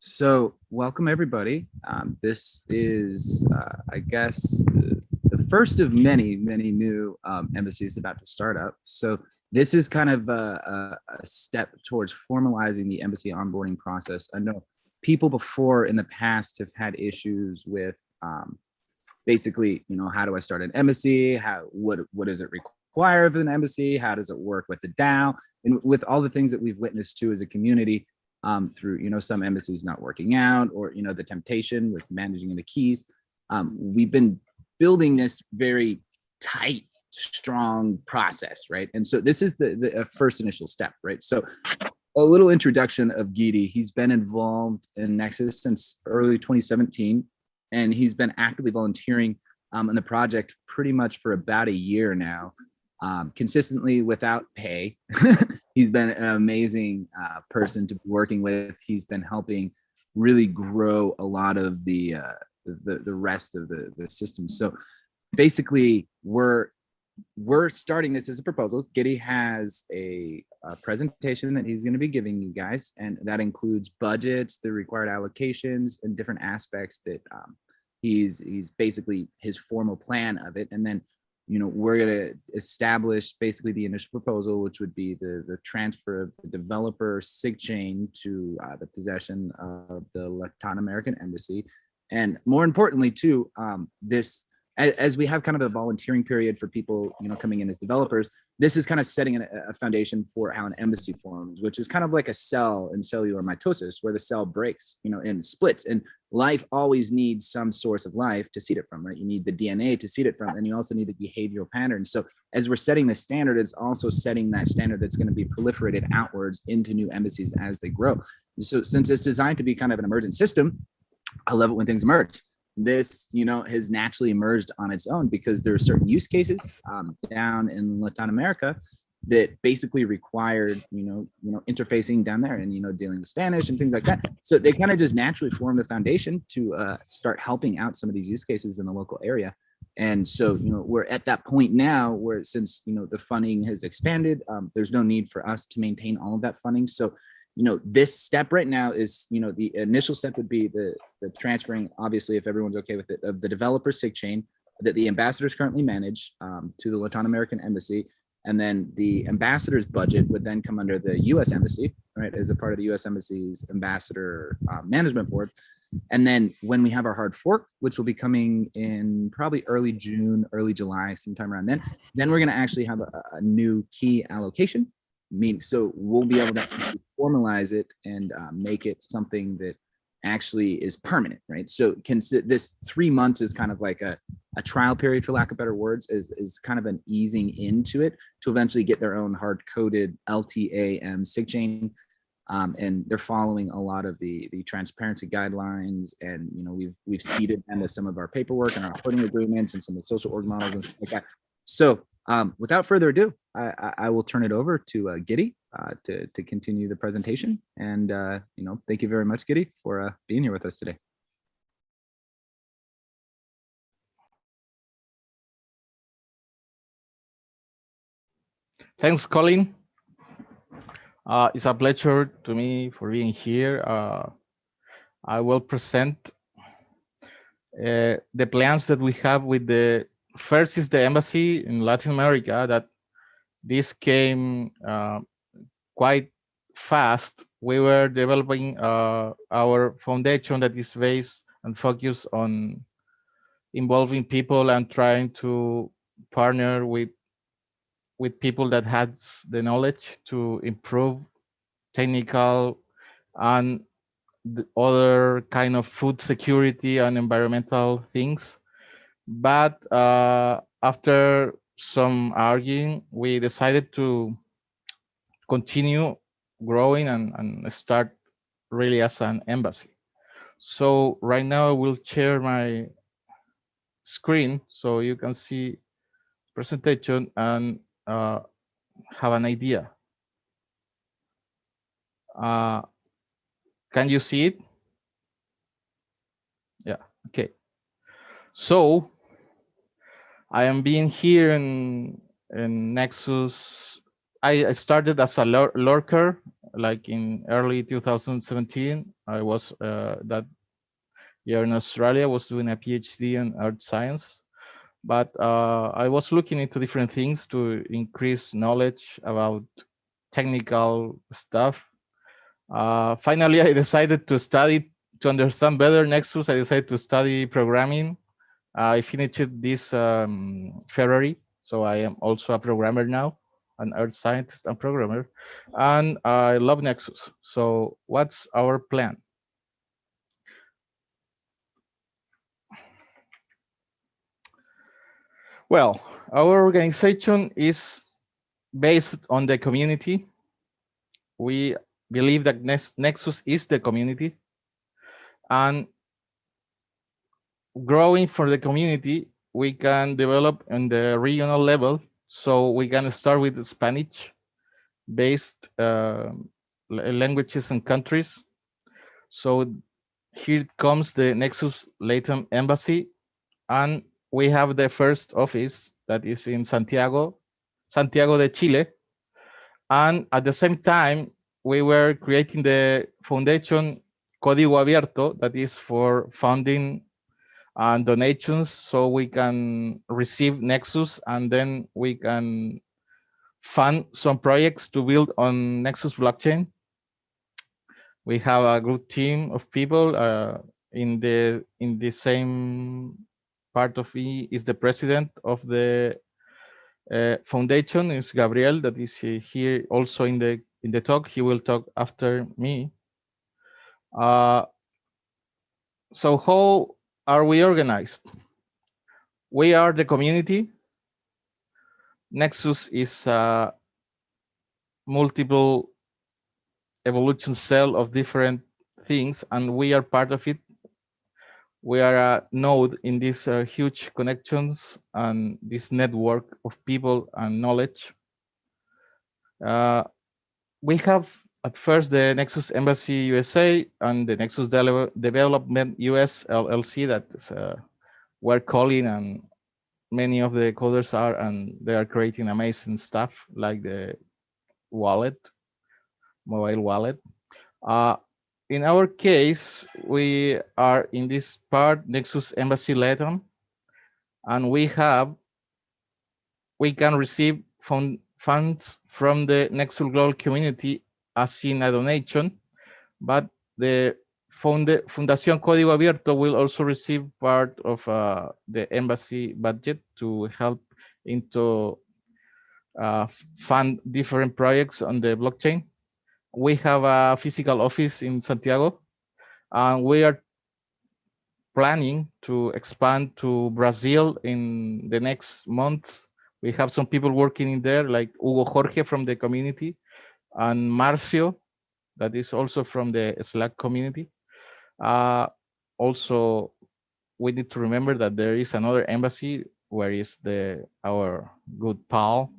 So, welcome everybody. This is, I guess, the first of many, many new embassies about to start up. So, this is kind of a step towards formalizing the embassy onboarding process. I know people before in the past have had issues with basically, how do I start an embassy? What does it require of an embassy? How does it work with the DAO? And with all the things that we've witnessed to as a community, through some embassies not working out, or the temptation with managing the keys. We've been building this very tight, strong process, right? And so this is the first initial step, right? So a little introduction of Gidi. He's been involved in Nexus since early 2017, and he's been actively volunteering in the project pretty much for about a year now. Consistently without pay. He's been an amazing person to be working with. He's been helping really grow a lot of the rest of the system. So basically, we're starting this as a proposal. Giddy has a presentation that he's going to be giving you guys, and that includes budgets, the required allocations, and different aspects that he's basically his formal plan of it. And then we're going to establish basically the initial proposal, which would be the transfer of the developer SIG chain to the possession of the Latin American Embassy. And more importantly, too, this, as we have kind of a volunteering period for people, coming in as developers, this is kind of setting a foundation for how an embassy forms, which is kind of like a cell in cellular mitosis, where the cell breaks, and splits. And life always needs some source of life to seed it from, right? You need the DNA to seed it from, and you also need the behavioral patterns. So as we're setting the standard, it's also setting that standard that's going to be proliferated outwards into new embassies as they grow. So since it's designed to be kind of an emergent system, I love it when things emerge. This, has naturally emerged on its own because there are certain use cases down in Latin America that basically required, interfacing down there and, dealing with Spanish and things like that. So they kind of just naturally formed a foundation to start helping out some of these use cases in the local area. And so, we're at that point now where since, the funding has expanded, there's no need for us to maintain all of that funding. So this step right now is, the initial step would be the transferring, obviously, if everyone's okay with it, of the developer SIG chain that the ambassadors currently manage to the Latin American Embassy. And then the ambassador's budget would then come under the U.S. Embassy, right, as a part of the U.S. Embassy's ambassador management board. And then when we have our hard fork, which will be coming in probably early June, early July, sometime around then we're going to actually have a new key allocation. So we'll be able to formalize it and make it something that actually is permanent, right? So this 3 months is kind of like a trial period, for lack of better words, is kind of an easing into it to eventually get their own hard-coded LTAM SIG chain. And they're following a lot of the transparency guidelines, and we've seeded them with some of our paperwork and our reporting agreements and some of the social org models and stuff like that. So without further ado, I will turn it over to Giddy to continue the presentation. And thank you very much, Giddy, for being here with us today. Thanks, Colin. It's a pleasure to me for being here. I will present the plans that we have with the first is the embassy in Latin America. That this came quite fast. We were developing our foundation that is based and focused on involving people and trying to partner with people that has the knowledge to improve technical and the other kind of food security and environmental things. But after some arguing, we decided to continue growing and start really as an embassy. So right now I will share my screen so you can see presentation and have an idea. Can you see it? Yeah, okay. So I am being here in Nexus. I started as a lurker like in early 2017. I was that year in Australia, was doing a PhD in earth science. But I was looking into different things to increase knowledge about technical stuff. Finally, I decided to study to understand better Nexus. I decided to study programming. I finished it this February, so I am also a programmer now, an earth scientist and programmer, and I love Nexus. So, what's our plan? Well, our organization is based on the community. We believe that Nexus is the community, and growing for the community, we can develop on the regional level. So we can start with Spanish based languages and countries. So here comes the Nexus Latam Embassy, and we have the first office that is in Santiago, Santiago de Chile. And at the same time, we were creating the Fundacion Codigo Verto, that is for funding and donations, so we can receive Nexus and then we can fund some projects to build on Nexus blockchain. We have a good team of people. In the same part of me is the president of the foundation is Gabriel, that is here also in the talk. He will talk after me. Uh, so how are we organized? We are the community. Nexus is a multiple evolution cell of different things, and we are part of it. We are a node in these huge connections and this network of people and knowledge. Uh, we have at first the Nexus Embassy USA and the Nexus Development US LLC that we're calling, and many of the coders are, and they are creating amazing stuff like the wallet, mobile wallet. Uh, in our case, we are in this part Nexus Embassy Latam, and we can receive funds from the Nexus Global community as in a donation, but the Fundación Código Abierto will also receive part of the embassy budget to help into fund different projects on the blockchain. We have a physical office in Santiago, and we are planning to expand to Brazil in the next months. We have some people working in there, like Hugo Jorge from the community, and Marcio, that is also from the Slack community. Uh, Also, we need to remember that there is another embassy where is our good pal,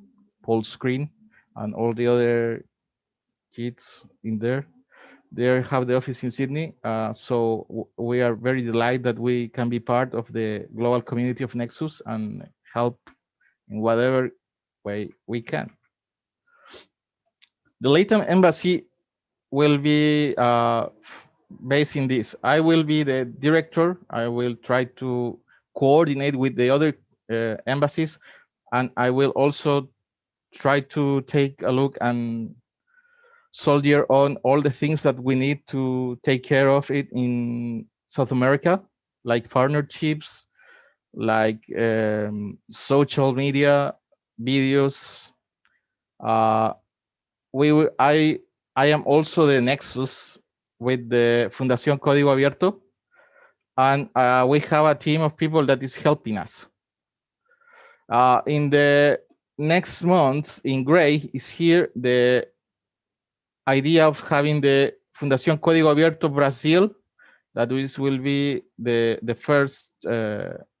Paul Screen, and all the other kids in there. They have the office in Sydney. So we are very delighted that we can be part of the global community of Nexus and help in whatever way we can. The Latam Embassy will be based in this. I will be the director. I will try to coordinate with the other embassies, and I will also try to take a look and soldier on all the things that we need to take care of it in South America, like partnerships, like social media, videos. Uh, I am also the nexus with the Fundación Código Abierto, and we have a team of people that is helping us. In the next month, in gray, is here the idea of having the Fundación Código Abierto Brazil. That will be the first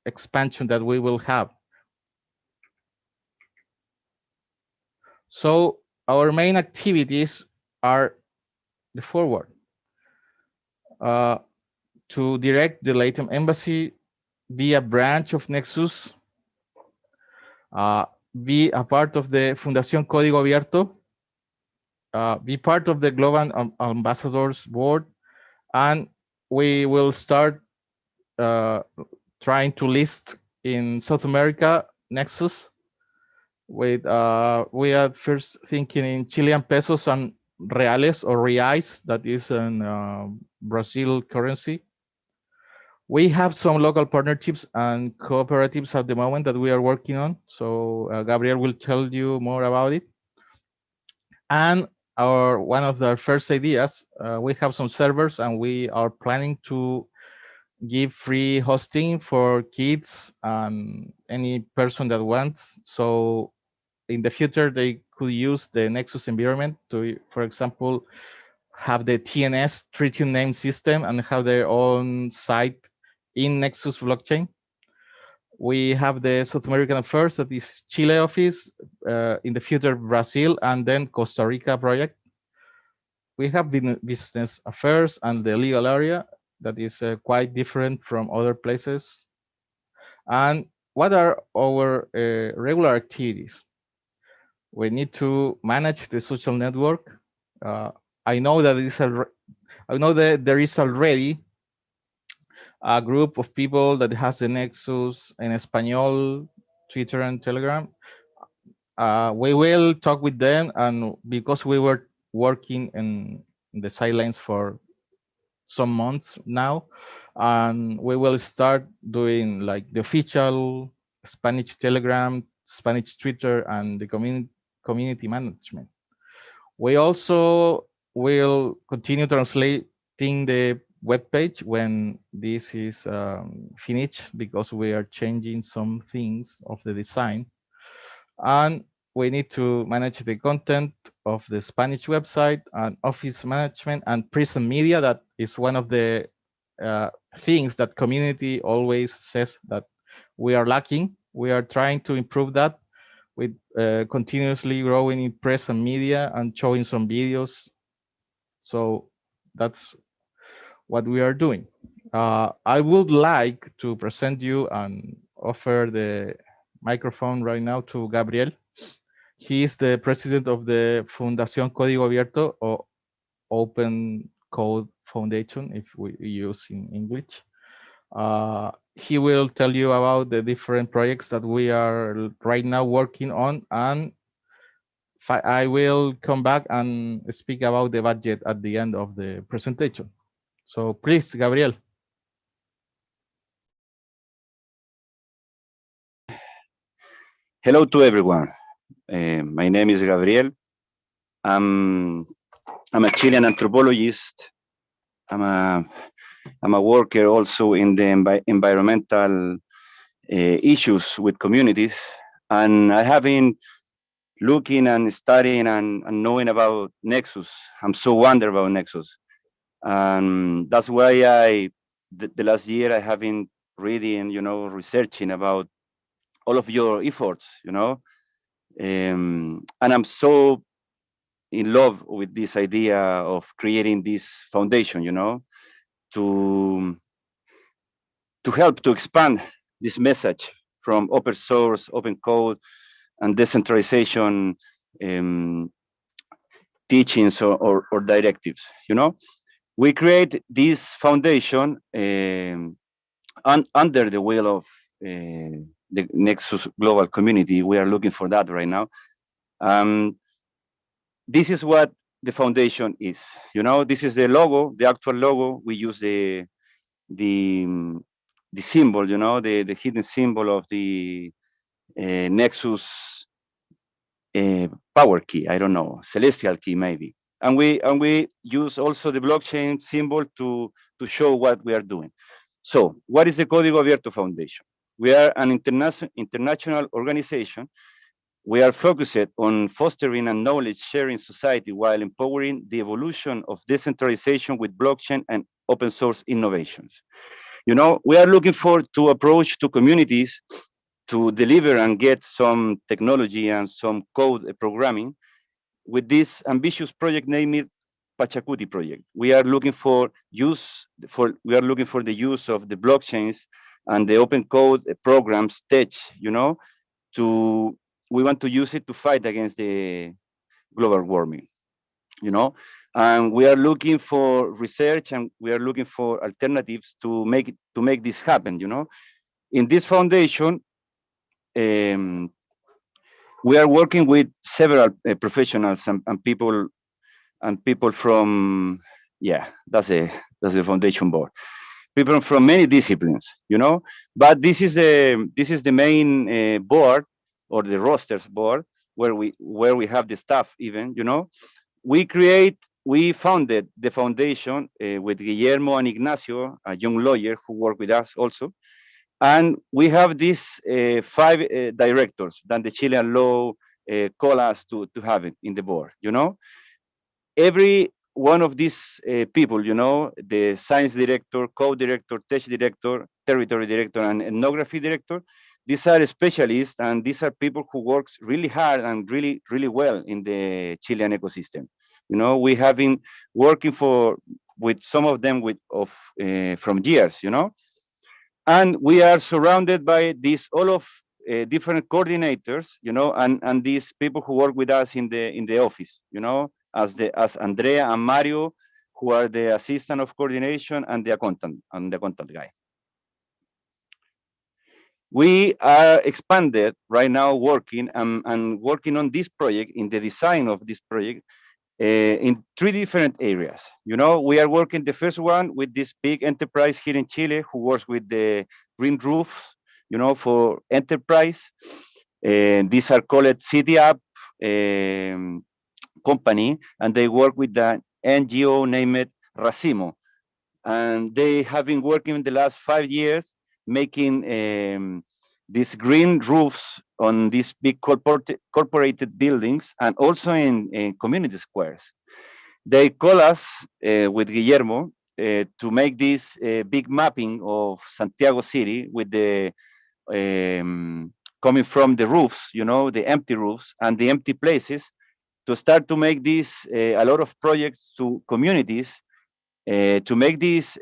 expansion that we will have. So our main activities are the forward. To direct the Latam Embassy, be a branch of Nexus, be a part of the Fundación Código Abierto, be part of the Global Ambassadors Board, and we will start uh, trying to list in South America Nexus. With we are first thinking in Chilean pesos and reales or reais, that is an Brazil currency. We have some local partnerships and cooperatives at the moment that we are working on. So Gabriel will tell you more about it. And our one of the first ideas, we have some servers and we are planning to give free hosting for kids and any person that wants. So in the future, they could use the Nexus environment to, for example, have the TNS Tritium name system and have their own site in Nexus blockchain. We have the South American Affairs, that is Chile office, in the future Brazil, and then Costa Rica project. We have business affairs and the legal area that is quite different from other places. And what are our regular activities? We need to manage the social network. Uh, I know that I know that there is already a group of people that has the Nexus in Espanol, Twitter and Telegram. We will talk with them, and because we were working in the sidelines for some months now, and we will start doing like the official Spanish Telegram, Spanish Twitter, and the community management. We also will continue translating the web page when this is finished, because we are changing some things of the design, and we need to manage the content of the Spanish website and office management and prison media. That is one of the things that community always says that we are lacking. We are trying to improve that with continuously growing in press and media and showing some videos. So that's what we are doing. I would like to present you and offer the microphone right now to Gabriel. He is the president of the Fundacion Codigo Verto, or Open Code Foundation, if we use in English. He will tell you about the different projects that we are right now working on, and I will come back and speak about the budget at the end of the presentation. So please, Gabriel. Hello to everyone. My name is Gabriel. I'm, I'm a Chilean anthropologist. I'm a, I'm a worker also in the environmental issues with communities. And I have been looking and studying and knowing about Nexus. I'm so wonder about Nexus. And that's why the last year I have been reading, researching about all of your efforts, and I'm so in love with this idea of creating this foundation, to help to expand this message from open source, open code, and decentralization um, teachings or directives. We create this foundation under the will of the Nexus global community. We are looking for that right now. Um, this is what the foundation is. This is the logo, the actual logo. We use the the symbol, the hidden symbol of the Nexus power key. I don't know, celestial key maybe. And we use also the blockchain symbol to show what we are doing. So, what is the Código Abierto Foundation? We are an international organization. We are focused on fostering a knowledge sharing society while empowering the evolution of decentralization with blockchain and open source innovations. We are looking for to approach to communities to deliver and get some technology and some code programming with this ambitious project named Pachacuti project. We are looking for the use of the blockchains and the open code programs tech, to we want to use it to fight against the global warming. you know, and we are looking for research and we are looking for alternatives to make this happen, you know. In this foundation, um, we are working with several professionals and people from, yeah, that's the foundation board, people from many disciplines, you know. But this is the main board, or the rosters board, where we have the staff even, you know. We founded the foundation with Guillermo and Ignacio, a young lawyer who work with us also, and we have these five directors that the Chilean law call us to have it in the board, you know. Every one of these people, you know, the science director, co-director, tech director, territory director, and ethnography director, these are specialists, and these are people who works really hard and really, really well in the Chilean ecosystem. You know, we have been working with some of them from years, you know, and we are surrounded by these all of different coordinators, you know, and these people who work with us in the office, you know, as Andrea and Mario, who are the assistant of coordination and the content guy. We are expanded right now, working and working on this project, in the design of this project, in three different areas. You know, we are working the first one with this big enterprise here in Chile who works with the green roofs, you know, for enterprise. And these are called City App company, and they work with the NGO named Racimo. And they have been working in the last 5 years making these green roofs on these big corporated buildings, and also in community squares. They call us with Guillermo to make this big mapping of Santiago City with the coming from the roofs, you know, the empty roofs and the empty places, to start to make this a lot of projects to communities, to make these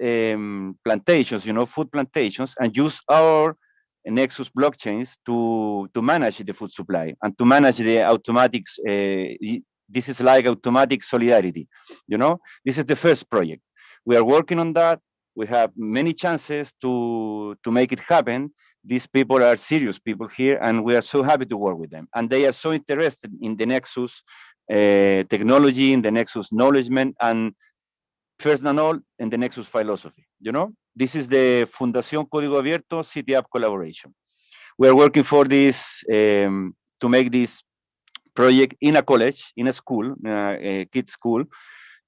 plantations, you know, food plantations, and use our Nexus blockchains to manage the food supply and to manage the automatics. This is like automatic solidarity, you know. This is the first project. We are working on that. We have many chances to make it happen. These people are serious people here, and we are so happy to work with them. And they are so interested in the Nexus technology, in the Nexus knowledge, and first and all, in the Nexus philosophy. You know, this is the Fundacion Codigo Verto City App collaboration. We are working for this to make this project in a college, in a school, a kids school,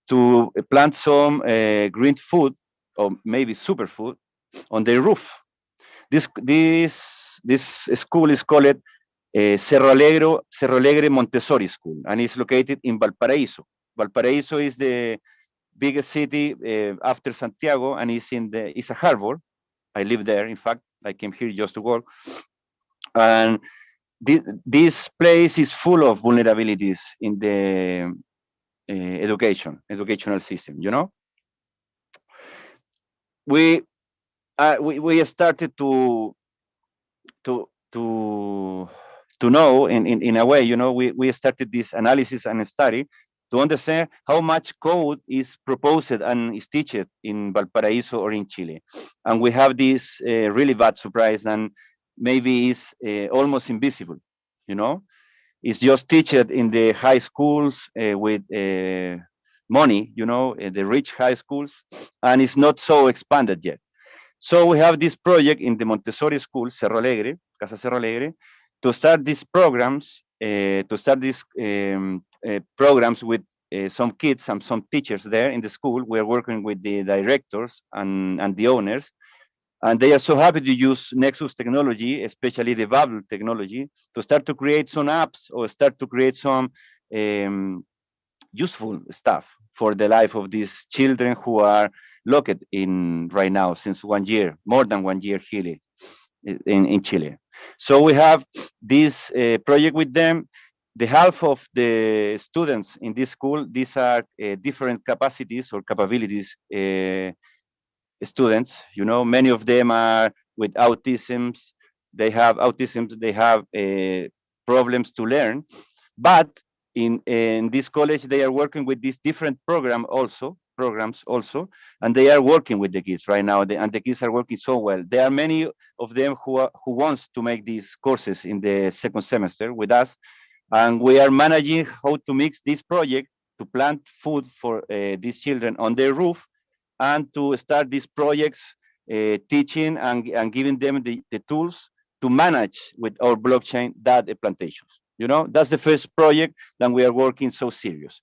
to plant some green food, or maybe superfood, on the roof. This school is called Cerro Alegre Montessori School, and it's located in Valparaíso. Valparaíso is the biggest city after Santiago, and it's a harbor. I live there. In fact, I came here just to work. And this place is full of vulnerabilities in the educational system. You know, we started to to to to know in a way. You know, we started this analysis and study to understand how much code is proposed and is taught in Valparaíso or in Chile. And we have this really bad surprise, and maybe it's almost invisible, you know. It's just taught in the high schools with money, you know, the rich high schools, and it's not so expanded yet. So we have this project in the Montessori school, Cerro Alegre, Casa Cerro Alegre, to start these programs, programs with some kids and some teachers there in the school. We're working with the directors and the owners, and they are so happy to use Nexus technology, especially the Bubble technology, to start to create some apps or start to create some useful stuff for the life of these children who are locked in right now since 1 year, more than 1 year here in Chile. So we have this project with them. The half of the students in this school, these are different capacities or capabilities students. You know, many of them are with autisms. They have autism. They have problems to learn, but in this college, they are working with these different programs also, and they are working with the kids right now, and the kids are working so well. There are many of them who wants to make these courses in the second semester with us, and we are managing how to mix this project to plant food for these children on their roof, and to start these projects, teaching and giving them the tools to manage with our blockchain that plantations. That's the first project that we are working so serious.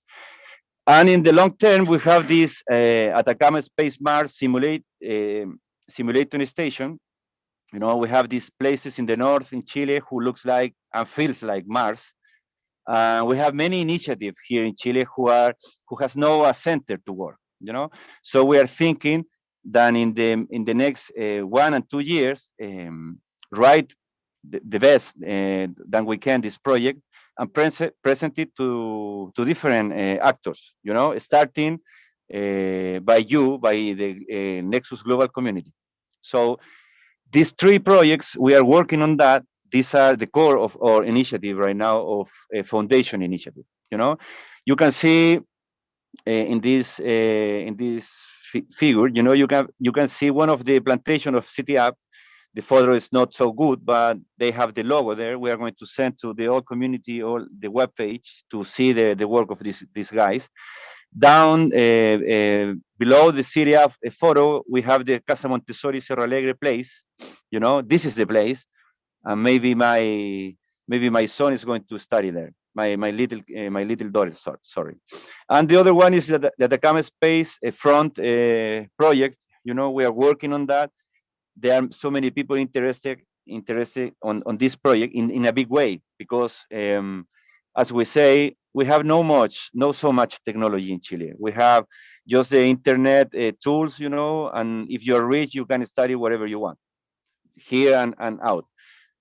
And in the long term, we have this Atacama Space Mars simulating station. We have these places in the north in Chile who looks like and feels like Mars. We have many initiatives here in Chile who has no center to work. So we are thinking that in the next 1 and 2 years, write the best that we can this project and present it to different actors. Starting by the Nexus Global Community. So these 3 projects we are working on that. These are the core of our initiative right now, of a foundation initiative. You can see in this figure, you can see one of the plantation of City App. The photo is not so good, but they have the logo there. We are going to send to the whole community or the web page to see the work of these guys. Down below the City App photo, we have the Casa Montessori Cerro Alegre place. This is the place. And maybe my son is going to study there. My little daughter, sorry. And the other one is the Atacama Space front project. We are working on that. There are so many people interested on this project in a big way, because as we say, we have not so much technology in Chile. We have just the internet tools, and if you're rich, you can study whatever you want, here and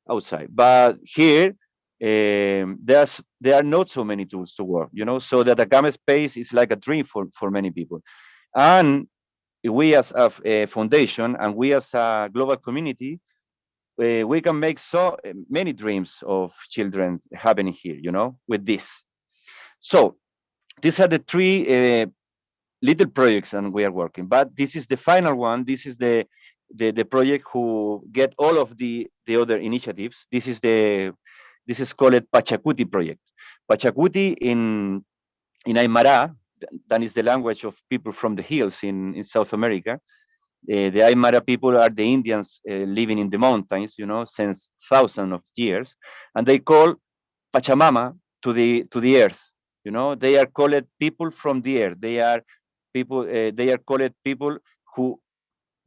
outside. But here, there are not so many tools to work, so the Atacama Space is like a dream for many people. And we as a foundation, and we as a global community, we can make so many dreams of children happening here, with this. So these are the 3 little projects and we are working, but this is the final one. This is the project who get all of the other initiatives. This is called Pachacuti project. Pachacuti in Aymara, that is the language of people from the hills in South America. The Aymara people are the Indians living in the mountains, since thousands of years, and they call Pachamama to the earth. They are called people from the earth. They are people. They are called people who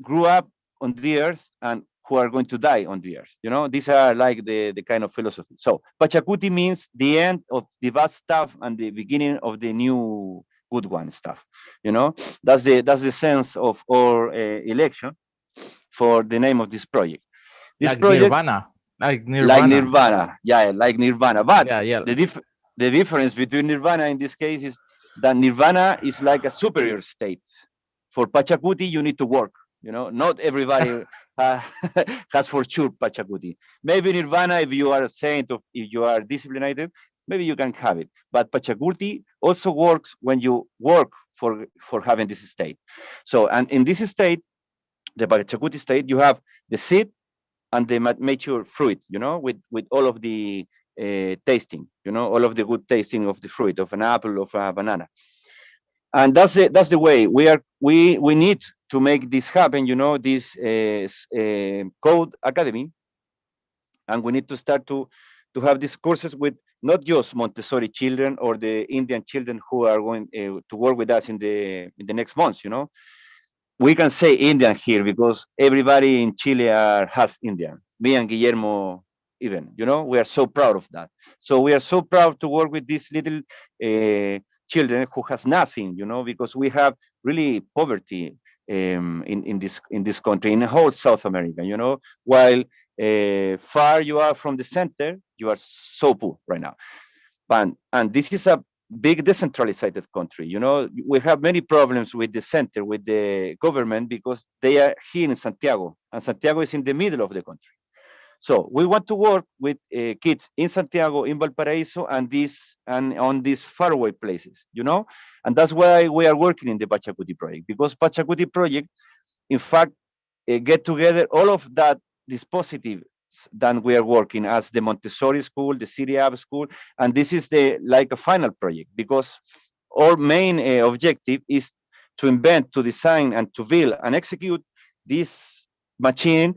grew up on the earth and who are going to die on the earth. These are like the kind of philosophy. So Pachacuti means the end of the bad stuff and the beginning of the new good one stuff. That's the sense of our election for the name of this project. This like project, Nirvana, like Nirvana, yeah, like Nirvana. But yeah. The difference between Nirvana in this case is that Nirvana is like a superior state. For Pachacuti, you need to work. Not everybody has for sure Pachacuti. Maybe Nirvana, if you are a saint, or if you are disciplined, maybe you can have it. But Pachacuti also works when you work for having this state. So, and in this state, the Pachacuti state, you have the seed and the mature fruit, with all of the tasting, all of the good tasting of the fruit, of an apple, of a banana. And that's the way we need to make this happen, this code academy. And we need to start to have these courses with not just Montessori children or the Indian children who are going to work with us in the next months. We can say Indian here because everybody in Chile are half Indian. Me and Guillermo even, we are so proud of that. So we are so proud to work with these little children who has nothing, because we have really poverty in this country, in the whole South America, while far you are from the center, you are so poor right now. And this is a big decentralized country. We have many problems with the center, with the government, because they are here in Santiago, and Santiago is in the middle of the country. So we want to work with kids in Santiago, in Valparaiso, and on these faraway places, and that's why we are working in the Pachacuti project, because Pachacuti project, in fact, get together all of that dispositive that we are working as the Montessori school, the City App school, and this is like a final project, because our main objective is to invent, to design, and to build and execute this machine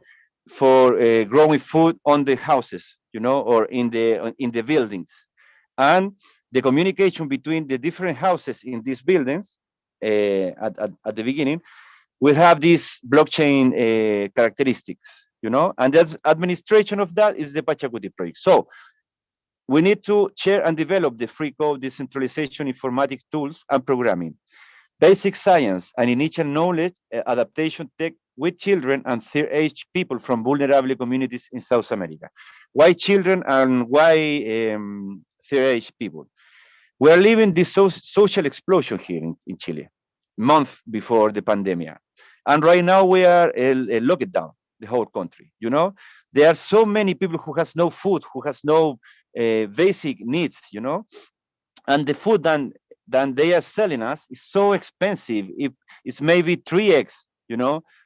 for growing food on the houses, or in the buildings, and the communication between the different houses in these buildings at the beginning will have these blockchain characteristics, and the administration of that is the Pachacuti project. So we need to share and develop the free code, decentralization, informatics tools, and programming, basic science, and initial knowledge adaptation tech with children and third age people from vulnerable communities in South America. Why children and why third age people? We are living this social explosion here in Chile, month before the pandemic. And right now we are locked down, the whole country, There are so many people who has no food, who has no basic needs, and the food than they are selling us is so expensive. It's maybe 3x,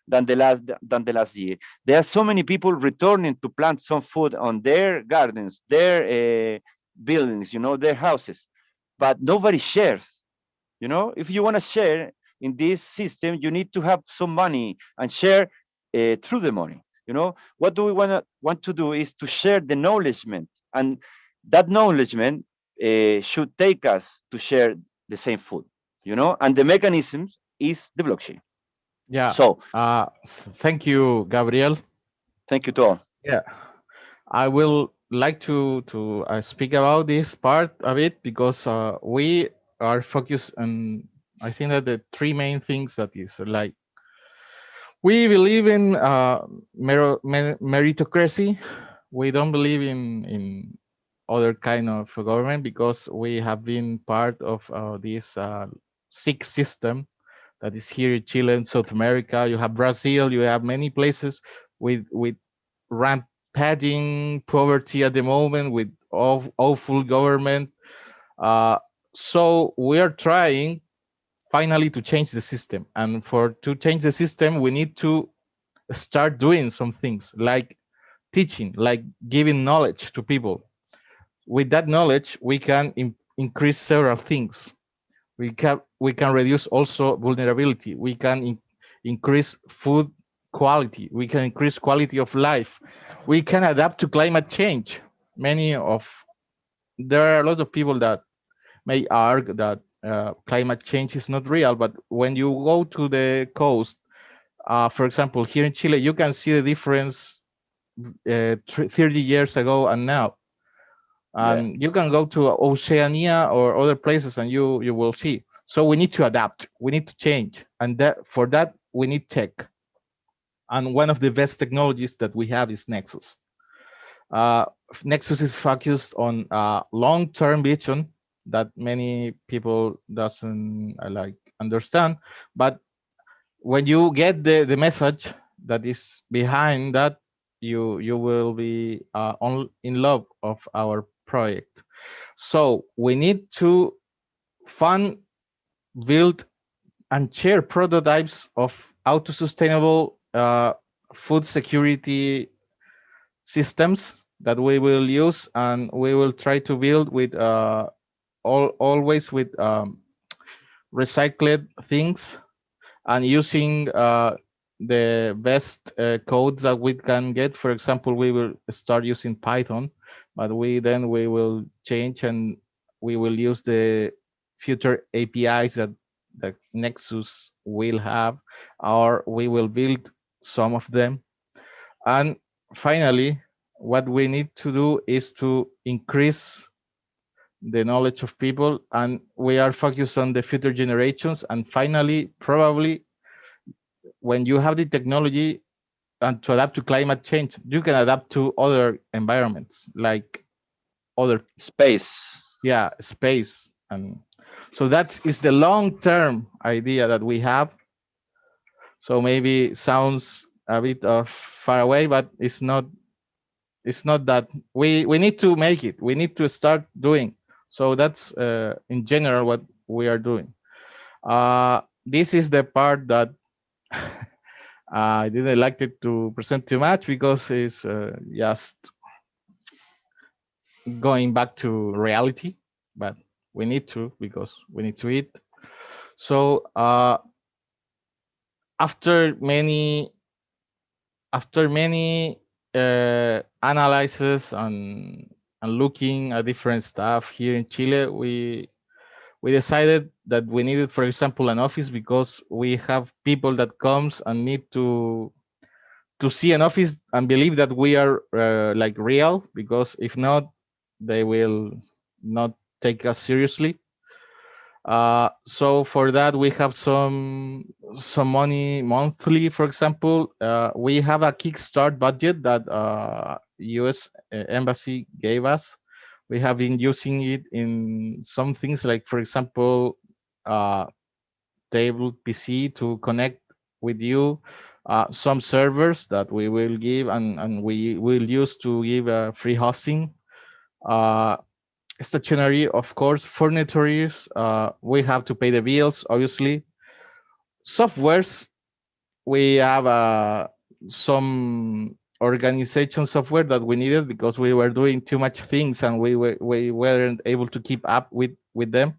than the last year. There are so many people returning to plant some food on their gardens, their buildings, their houses, but nobody shares. If you want to share in this system, you need to have some money and share through the money. What do we want to do is to share the knowledgement, and that knowledgement should take us to share the same food, and the mechanisms is the blockchain. Yeah. So thank you, Gabriel. Thank you to all. Yeah, I will like to speak about this part a bit, because we are focused on, I think that the three main things that is like, we believe in meritocracy. We don't believe in other kind of government, because we have been part of this sick system that is here in Chile and South America. You have Brazil, you have many places with rampaging poverty at the moment, with awful government. So we are trying finally to change the system, and to change the system, we need to start doing some things like teaching, like giving knowledge to people. With that knowledge, we can increase several things. We can reduce also vulnerability. We can increase food quality. We can increase quality of life. We can adapt to climate change. There are a lot of people that may argue that climate change is not real, but when you go to the coast, for example, here in Chile, you can see the difference 30 years ago and now. And you can go to Oceania or other places and you will see. So we need to adapt, we need to change, and for that we need tech. And one of the best technologies that we have is Nexus. Nexus is focused on long-term vision that many people doesn't understand, but when you get the message that is behind that, you will be in love of our project. So we need to fund, build, and share prototypes of auto-sustainable food security systems that we will use, and we will try to build with always with recycled things, and using the best codes that we can get. For example, we will start using Python, but we will change, and we will use the future APIs that Nexus will have, or we will build some of them. And finally, what we need to do is to increase the knowledge of people, and we are focused on the future generations. And finally, probably when you have the technology and to adapt to climate change, you can adapt to other environments, like other space. Yeah, space. And so that is the long-term idea that we have. So maybe sounds a bit far away, but it's not it's not that we need to make it. We need to start doing. So that's in general what we are doing. This is the part that I didn't like it to present too much because it's just going back to reality, but we need to because we need to eat. So after many after many analysis and looking at different stuff here in Chile, we decided that we needed, for example, an office because we have people that comes and need to see an office and believe that we are like real, because if not, they will not take us seriously. So for that we have some money monthly. For example, we have a kickstart budget that US embassy gave us. We have been using it in some things, like for example, uh, table PC to connect with you, some servers that we will give and we will use to give free hosting, uh, stationery, of course, furnitures. We have to pay the bills, obviously. Softwares, we have some organization software that we needed because we were doing too much things and we weren't able to keep up with them.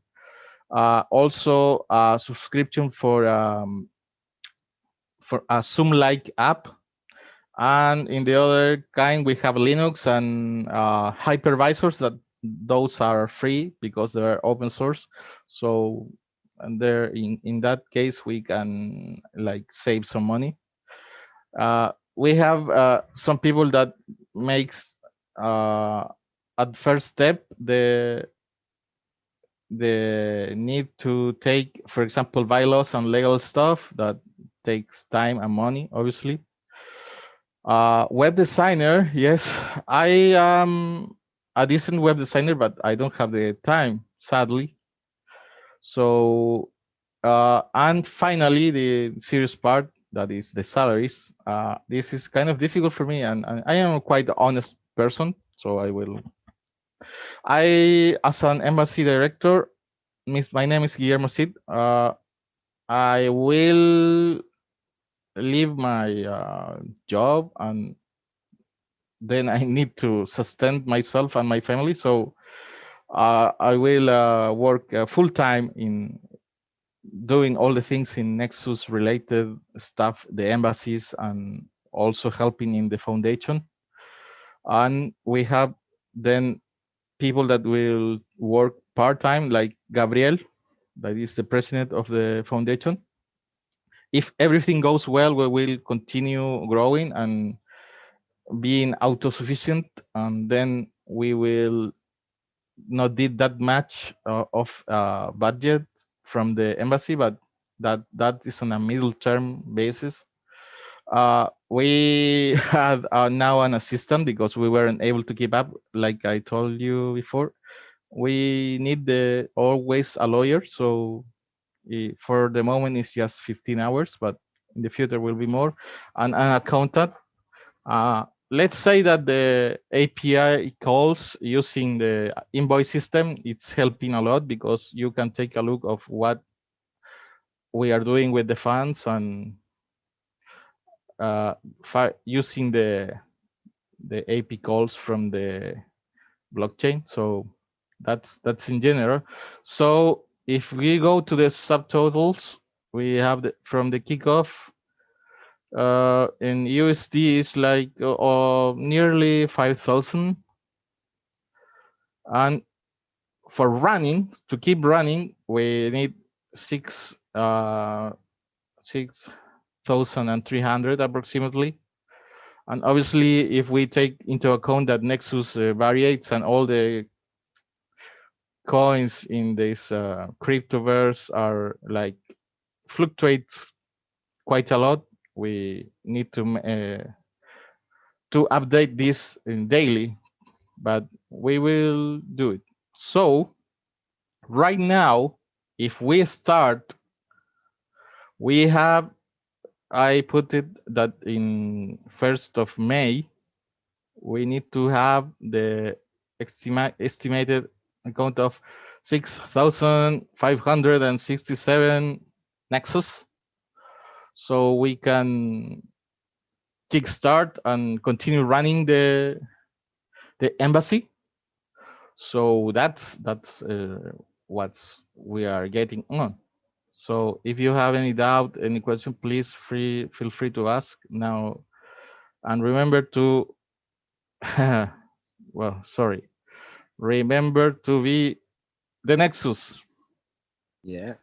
Also, a subscription for a Zoom-like app, and in the other kind we have Linux and hypervisors that those are free because they're open source. So and there in that case we can like save some money. We have some people that makes uh, at first step the need to take, for example, bylaws and legal stuff that takes time and money, obviously. Web designer, yes, I am a decent web designer, but I don't have the time, sadly. So, and finally, the serious part, that is the salaries. This is kind of difficult for me, and I am a quite honest person, so as an embassy director, my name is Guillermo Cid. I will leave my job, and then I need to sustain myself and my family. So I will work full time in doing all the things in Nexus related stuff, the embassies, and also helping in the foundation. And we have then people that will work part time, like Gabriel, that is the president of the foundation. If everything goes well, we will continue growing and being autosufficient, and then we will not did that much of budget from the embassy, but that is on a middle term basis. We had now an assistant because we weren't able to keep up. Like I told you before, we need always a lawyer. So for the moment, it's just 15 hours, but in the future will be more. And an accountant. Let's say that the API calls using the invoice system, it's helping a lot because you can take a look of what we are doing with the funds and using the AP calls from the blockchain. So that's in general. So if we go to the subtotals, we have from the kickoff in USD is like nearly 5,000, and for running, to keep running, we need 6,300 approximately. And obviously, if we take into account that Nexus variates and all the coins in this cryptoverse are like fluctuates quite a lot, we need to update this daily, but we will do it. So right now, if we start, we have, I put it that in 1st of May, we need to have the estimated account of 6,567 nexus, so we can kickstart and continue running the embassy. So that's what we are getting on. So if you have any doubt, any question, please feel free to ask now. And remember to, well, sorry, remember to be the Nexus. Yeah.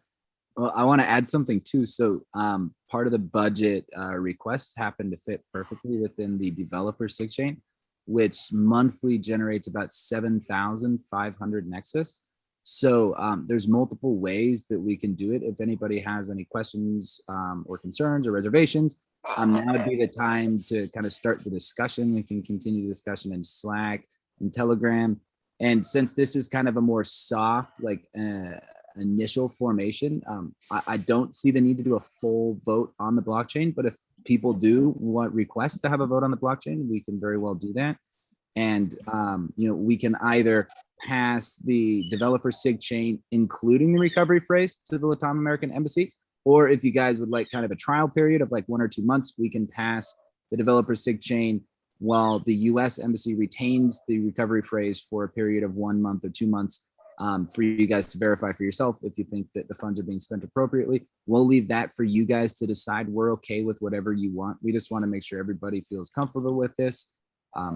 Well, I want to add something too. So part of the budget requests happen to fit perfectly within the developer SIGchain, which monthly generates about 7,500 Nexus. So there's multiple ways that we can do it. If anybody has any questions or concerns or reservations, now would be the time to kind of start the discussion. We can continue the discussion in Slack and Telegram. And since this is kind of a more soft, like initial formation, I don't see the need to do a full vote on the blockchain, but if people do want requests to have a vote on the blockchain, we can very well do that. And we can either pass the developer SIGchain, including the recovery phrase, to the Latam American Embassy, or if you guys would like kind of a trial period of like 1 or 2 months, we can pass the developer SIGchain while the US Embassy retains the recovery phrase for a period of 1 month or 2 months for you guys to verify for yourself if you think that the funds are being spent appropriately. We'll leave that for you guys to decide. We're okay with whatever you want. We just want to make sure everybody feels comfortable with this.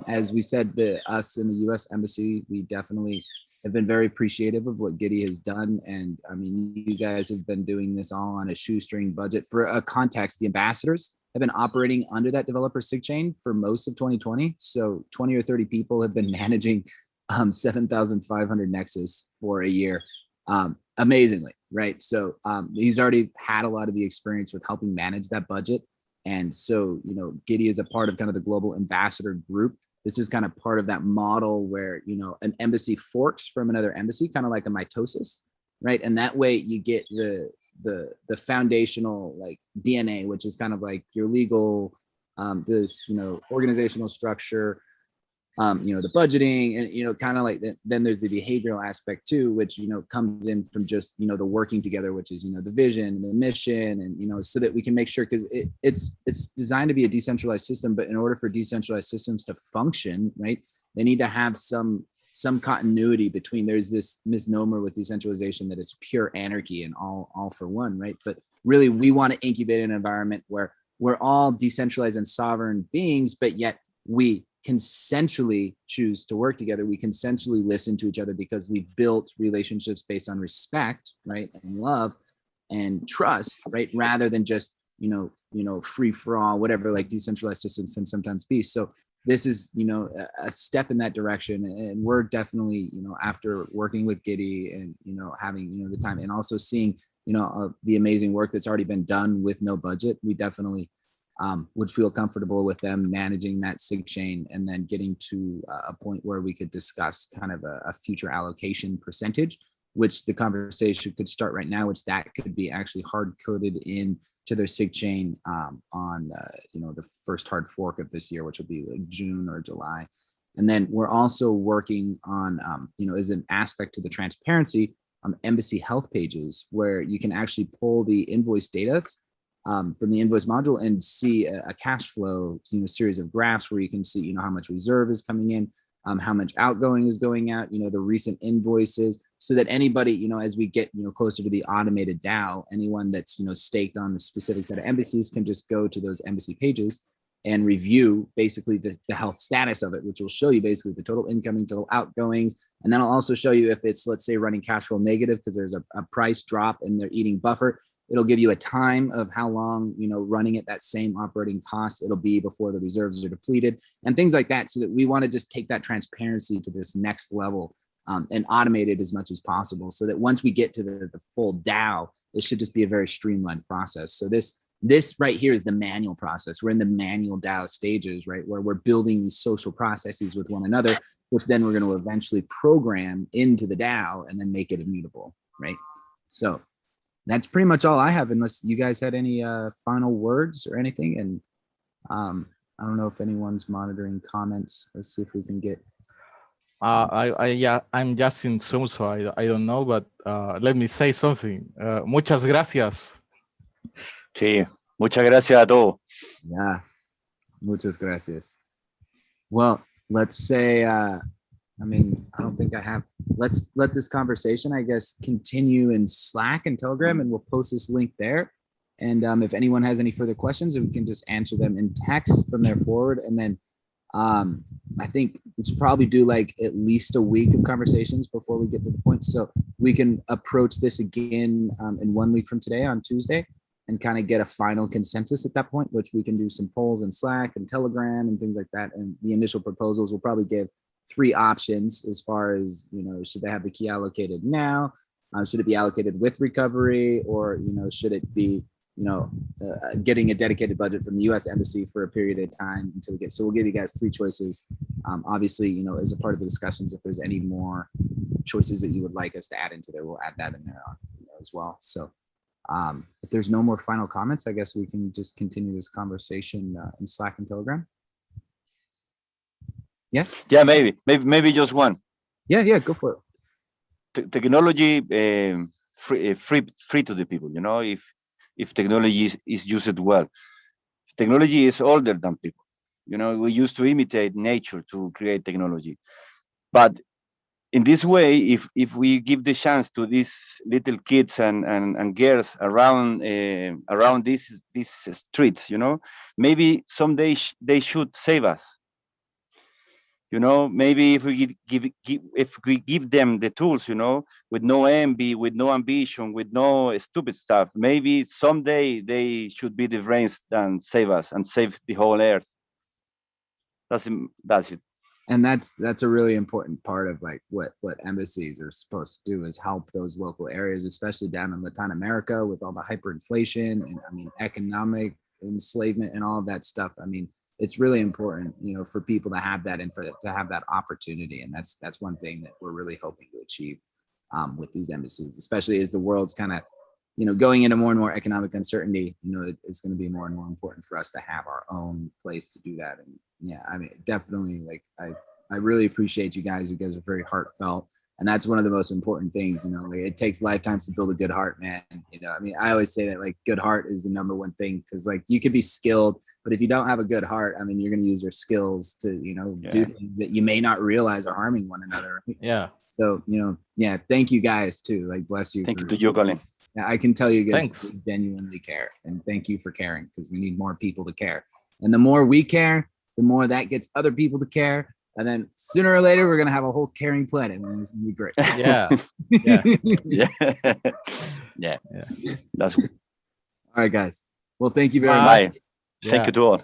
As we said, us in the US Embassy, we definitely have been very appreciative of what Giddy has done. And I mean, you guys have been doing this all on a shoestring budget. For a context, the ambassadors have been operating under that developer SIGchain for most of 2020. So 20 or 30 people have been managing 7,500 Nexus for a year, amazingly, right? So he's already had a lot of the experience with helping manage that budget. And so, Giddy is a part of kind of the global ambassador group. This is kind of part of that model where, an embassy forks from another embassy, kind of like a mitosis, right? And that way you get the foundational like DNA, which is kind of like your legal, this, organizational structure, the budgeting, and kind of like that. Then there's the behavioral aspect too, which comes in from just the working together, which is the vision and the mission, and so that we can make sure, because it's designed to be a decentralized system, but in order for decentralized systems to function, right, they need to have some continuity between. There's this misnomer with decentralization that it's pure anarchy and all for one, right? But really, we want to incubate an environment where we're all decentralized and sovereign beings, but yet we consensually choose to work together. We consensually listen to each other because we built relationships based on respect, right, and love and trust, right, rather than just free for all, whatever like decentralized systems can sometimes be. So this is a step in that direction, and we're definitely after working with Giddy and having the time, and also seeing the amazing work that's already been done with no budget, we definitely would feel comfortable with them managing that SIGchain and then getting to a point where we could discuss kind of a future allocation percentage, which the conversation could start right now, which that could be actually hard coded in to their SIGchain on the first hard fork of this year, which will be like June or July. And then we're also working on as an aspect to the transparency on embassy health pages, where you can actually pull the invoice data from the invoice module and see a cash flow, series of graphs where you can see, how much reserve is coming in, how much outgoing is going out, the recent invoices, so that anybody, as we get, closer to the automated DAO, anyone that's, staked on the specific set of embassies can just go to those embassy pages and review basically the health status of it, which will show you basically the total incoming, total outgoings. And then I'll also show you if it's, let's say, running cash flow negative because there's a price drop and they're eating buffer. It'll give you a time of how long, running at that same operating cost it'll be before the reserves are depleted and things like that. So that we want to just take that transparency to this next level and automate it as much as possible, so that once we get to the full DAO, it should just be a very streamlined process. So this right here is the manual process. We're in the manual DAO stages, right, where we're building these social processes with one another, which then we're going to eventually program into the DAO and then make it immutable, right? So that's pretty much all I have, unless you guys had any final words or anything. And I don't know if anyone's monitoring comments. Let's see if we can get. I'm just in Zoom, so I don't know, but let me say something. Muchas gracias. Sí, muchas gracias a todos. Yeah, muchas gracias. Well, let's say, I mean, I don't think I have, let's let this conversation, I guess, continue in Slack and Telegram, and we'll post this link there. And if anyone has any further questions, we can just answer them in text from there forward. And then I think we should probably do like at least a week of conversations before we get to the point. So we can approach this again in 1 week from today on Tuesday and kind of get a final consensus at that point, which we can do some polls in Slack and Telegram and things like that. And the initial proposals will probably give 3 options as far as, you know, should they have the key allocated now? Should it be allocated with recovery, or, you know, should it be, you know, getting a dedicated budget from the U.S. Embassy for a period of time until we get, so we'll give you guys 3 choices. Obviously, you know, as a part of the discussions, if there's any more choices that you would like us to add into there, we'll add that in there as well. So if there's no more final comments, I guess we can just continue this conversation in Slack and Telegram. Yeah. Yeah, maybe just one. Yeah, go for it. Technology free to the people. You know, if technology is used well. Technology is older than people. You know, we used to imitate nature to create technology. But in this way, if we give the chance to these little kids and girls around these streets, you know, maybe someday they should save us. You know, maybe if we give them the tools, you know, with no envy, with no ambition, with no stupid stuff, maybe someday they should be the brains and save us and save the whole earth. That's it. And that's a really important part of like what embassies are supposed to do, is help those local areas, especially down in Latin America with all the hyperinflation and, I mean, economic enslavement and all of that stuff. I mean, it's really important, you know, for people to have that and to have that opportunity. And that's one thing that we're really hoping to achieve with these embassies, especially as the world's kind of, you know, going into more and more economic uncertainty. You know, it's going to be more and more important for us to have our own place to do that. And yeah, I mean, definitely, like, I really appreciate you guys. You guys are very heartfelt. And that's one of the most important things, you know, like, it takes lifetimes to build a good heart, man. You know, I mean, I always say that, like, good heart is the #1 thing, because like you could be skilled, but if you don't have a good heart, I mean, you're going to use your skills to, you know, do things that you may not realize are harming one another. Yeah. So, you know, yeah, thank you guys too. Like, bless you. Thank you to you, Colin. Yeah, I can tell you guys genuinely care, and thank you for caring, because we need more people to care. And the more we care, the more that gets other people to care. And then sooner or later, we're going to have a whole caring planet. And it's going to be great. Yeah. Yeah. That's good. All right, guys. Well, thank you very much. Bye. Thank you to all.